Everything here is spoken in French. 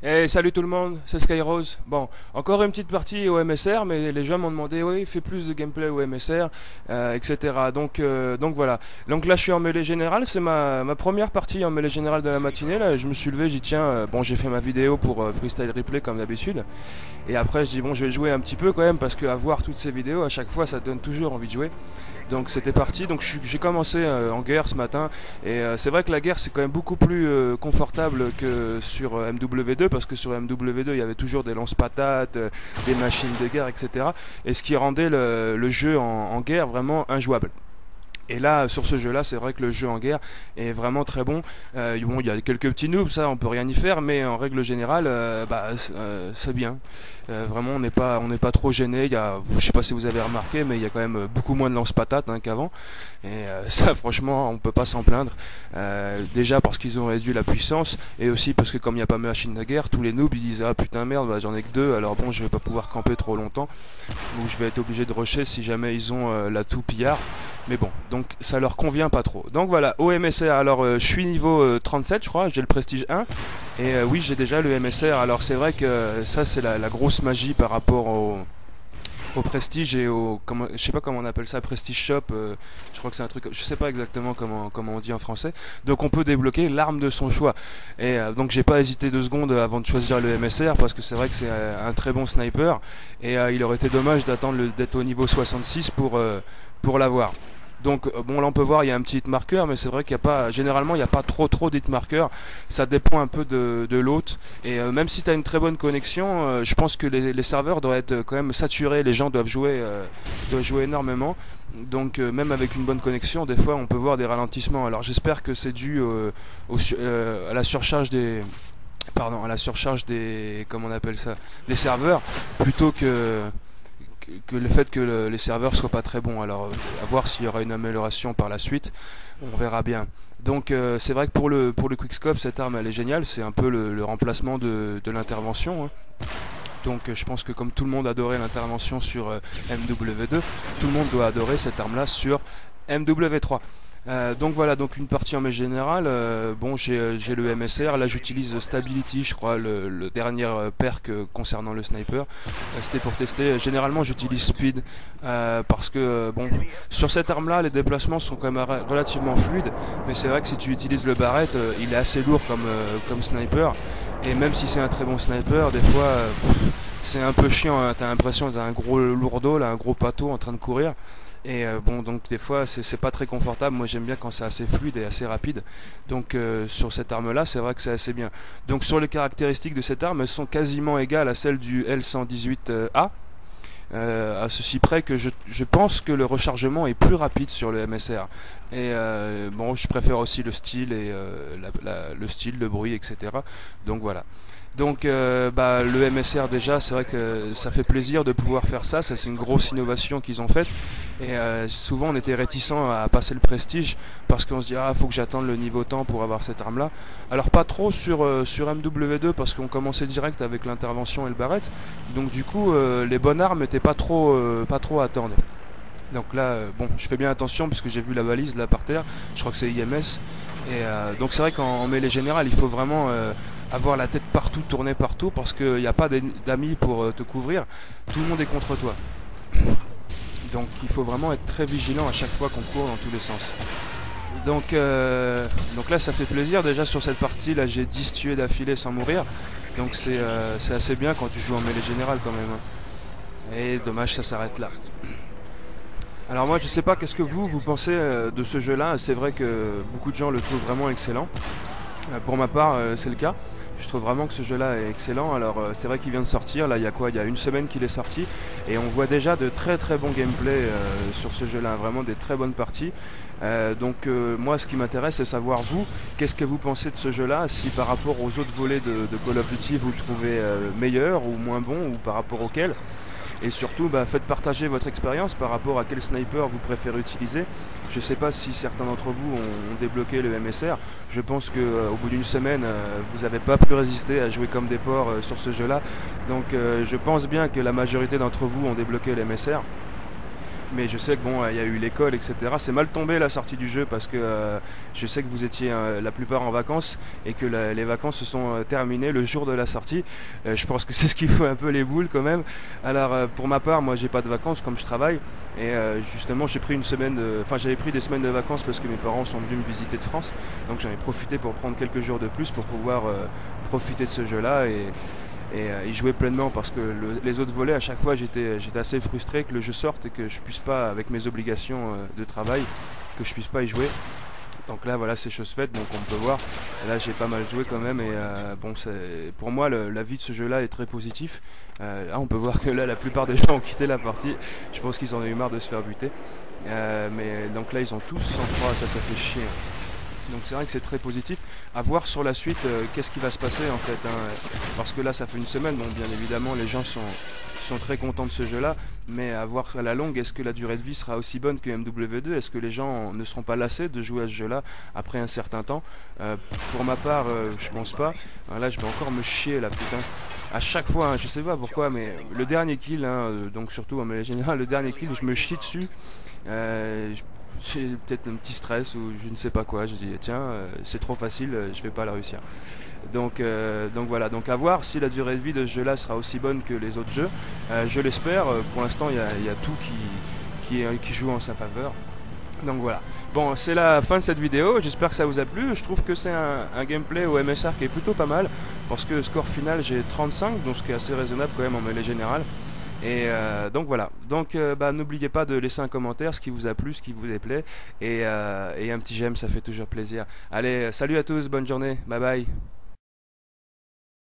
Hey, salut tout le monde, c'est Skyrose. Bon, encore une petite partie au MSR, mais les gens m'ont demandé, oui, fais plus de gameplay au MSR, etc. Donc voilà. Donc là, je suis en mêlée générale, c'est ma première partie en mêlée générale de la matinée. Là, je me suis levé, j'ai dit, tiens, bon, j'ai fait ma vidéo pour Freestyle Replay comme d'habitude. Et après, je dis, bon, je vais jouer un petit peu quand même, parce qu'à voir toutes ces vidéos, à chaque fois, ça donne toujours envie de jouer. Donc c'était parti, donc j'ai commencé en guerre ce matin, et c'est vrai que la guerre c'est quand même beaucoup plus confortable que sur MW2, parce que sur MW2 il y avait toujours des lance-patates, des machines de guerre, etc. Et ce qui rendait le jeu en guerre vraiment injouable. Et là, sur ce jeu-là, c'est vrai que le jeu en guerre est vraiment très bon. Bon, il y a quelques petits noobs, ça, on peut rien y faire, mais en règle générale, c'est bien. Vraiment, on n'est pas trop gêné. Je sais pas si vous avez remarqué, mais il y a quand même beaucoup moins de lance-patates qu'avant. Et ça, franchement, on peut pas s'en plaindre. Déjà parce qu'ils ont réduit la puissance, et aussi parce que comme il n'y a pas de machine de guerre, tous les noobs ils disent ah putain merde, bah, j'en ai que deux, alors bon, je vais pas pouvoir camper trop longtemps, ou je vais être obligé de rusher si jamais ils ont l'atout pillard. Mais bon, donc ça leur convient pas trop. Donc voilà, au MSR, alors je suis niveau 37 je crois, j'ai le prestige 1. Et oui, j'ai déjà le MSR, alors c'est vrai que ça c'est la grosse magie par rapport au prestige et je sais pas comment on appelle ça, prestige shop, je crois que c'est un truc, je sais pas exactement comment on dit en français. Donc on peut débloquer l'arme de son choix. Et donc j'ai pas hésité 2 secondes avant de choisir le MSR, parce que c'est vrai que c'est un très bon sniper, et il aurait été dommage d'attendre d'être au niveau 66 pour l'avoir. Donc bon, là on peut voir il y a un petit hit marker, mais c'est vrai qu'il n'y a pas, généralement il n'y a pas trop d'hit marker. Ça dépend un peu de l'hôte, et même si tu as une très bonne connexion, je pense que les serveurs doivent être quand même saturés, les gens doivent jouer énormément. Donc même avec une bonne connexion, des fois on peut voir des ralentissements. Alors j'espère que c'est dû à la surcharge des comment on appelle ça, des serveurs, plutôt que le fait que les serveurs soient pas très bons. Alors à voir s'il y aura une amélioration par la suite, on verra bien. Donc c'est vrai que pour le quickscope, cette arme elle est géniale, c'est un peu le remplacement de l'intervention. Donc je pense que comme tout le monde adorait l'intervention sur MW2, tout le monde doit adorer cette arme là sur MW3. Donc voilà, donc une partie en mêlée générale. Bon, j'ai le MSR, là j'utilise Stability, je crois, le dernier perk concernant le sniper. C'était pour tester. Généralement j'utilise Speed, parce que bon, sur cette arme là les déplacements sont quand même relativement fluides, mais c'est vrai que si tu utilises le barrette, il est assez lourd comme sniper, et même si c'est un très bon sniper, des fois c'est un peu chiant, hein. T'as l'impression d'être un gros lourdeau, là, un gros pâteau en train de courir. Et bon, donc des fois c'est pas très confortable. Moi j'aime bien quand c'est assez fluide et assez rapide. Donc sur cette arme là, c'est vrai que c'est assez bien. Donc sur les caractéristiques de cette arme, elles sont quasiment égales à celles du L118A. À ceci près que je pense que le rechargement est plus rapide sur le MSR. Et bon, je préfère aussi le style, et le style, le bruit, etc. Donc voilà. Donc le MSR déjà, c'est vrai que ça fait plaisir de pouvoir faire ça. Ça, c'est une grosse innovation qu'ils ont faite. Et souvent on était réticents à passer le prestige, parce qu'on se dit ah, faut que j'attende le niveau temps pour avoir cette arme là. Alors pas trop sur MW2, parce qu'on commençait direct avec l'intervention et le barrette. Donc du coup les bonnes armes n'étaient pas trop à attendre. Donc là, bon, je fais bien attention parce que j'ai vu la balise là par terre, je crois que c'est IMS. Et donc c'est vrai qu'en mêlée générale, il faut vraiment avoir la tête partout, tourner partout, parce qu'il n'y a pas d'amis pour te couvrir, tout le monde est contre toi. Donc il faut vraiment être très vigilant à chaque fois qu'on court dans tous les sens. Donc là ça fait plaisir, déjà sur cette partie là j'ai 10 tués d'affilée sans mourir. Donc c'est assez bien quand tu joues en mêlée générale quand même. Et dommage, ça s'arrête là. Alors moi je sais pas, qu'est-ce que vous pensez de ce jeu là. C'est vrai que beaucoup de gens le trouvent vraiment excellent. Pour ma part c'est le cas. Je trouve vraiment que ce jeu là est excellent. Alors c'est vrai qu'il vient de sortir, là il y a quoi, il y a une semaine qu'il est sorti, et on voit déjà de très bons gameplay sur ce jeu là, vraiment des très bonnes parties. Donc moi ce qui m'intéresse c'est savoir vous, qu'est-ce que vous pensez de ce jeu là, si par rapport aux autres volets de Call of Duty vous le trouvez meilleur ou moins bon, ou par rapport auquel. Et surtout faites partager votre expérience par rapport à quel sniper vous préférez utiliser. Je ne sais pas si certains d'entre vous ont débloqué le MSR. Je pense qu'au bout d'une semaine vous n'avez pas pu résister à jouer comme des porcs sur ce jeu là. Donc je pense bien que la majorité d'entre vous ont débloqué le MSR. Mais je sais que bon, il y a eu l'école, etc. C'est mal tombé la sortie du jeu parce que je sais que vous étiez la plupart en vacances et que les vacances se sont terminées le jour de la sortie. Je pense que c'est ce qui fout un peu les boules quand même. Alors pour ma part, moi j'ai pas de vacances comme je travaille et justement j'ai pris une semaine, enfin j'avais pris des semaines de vacances parce que mes parents sont venus me visiter de France, donc j'en ai profité pour prendre quelques jours de plus pour pouvoir profiter de ce jeu-là et y jouer pleinement parce que les autres volets à chaque fois j'étais assez frustré que le jeu sorte et que je puisse pas avec mes obligations de travail que je puisse pas y jouer. Donc là voilà c'est chose faite, donc on peut voir là j'ai pas mal joué quand même et bon pour moi l'avis de ce jeu là est très positif. Là on peut voir que là la plupart des gens ont quitté la partie, je pense qu'ils en ont eu marre de se faire buter, mais donc là ils ont tous 103, ça fait chier. Donc c'est vrai que c'est très positif. À voir sur la suite qu'est-ce qui va se passer en fait. Parce que là ça fait une semaine, bon bien évidemment les gens sont très contents de ce jeu là, mais à voir à la longue, est-ce que la durée de vie sera aussi bonne que MW2? Est-ce que les gens ne seront pas lassés de jouer à ce jeu là après un certain temps? Pour ma part je pense pas. Là je vais encore me chier là putain. À chaque fois, hein, je sais pas pourquoi, mais le dernier kill, donc surtout en mêlée générale, le dernier kill je me chie dessus. J'ai peut-être un petit stress ou je ne sais pas quoi, je dis tiens c'est trop facile, je vais pas la réussir. Donc voilà, donc à voir si la durée de vie de ce jeu là sera aussi bonne que les autres jeux. Je l'espère, pour l'instant il y a tout qui joue en sa faveur. Donc voilà, bon c'est la fin de cette vidéo, j'espère que ça vous a plu. Je trouve que c'est un gameplay au MSR qui est plutôt pas mal, parce que score final j'ai 35, donc ce qui est assez raisonnable quand même en mêlée générale. Et donc voilà, donc n'oubliez pas de laisser un commentaire, ce qui vous a plu, ce qui vous déplaît, et un petit j'aime, ça fait toujours plaisir. Allez, salut à tous, bonne journée, bye bye.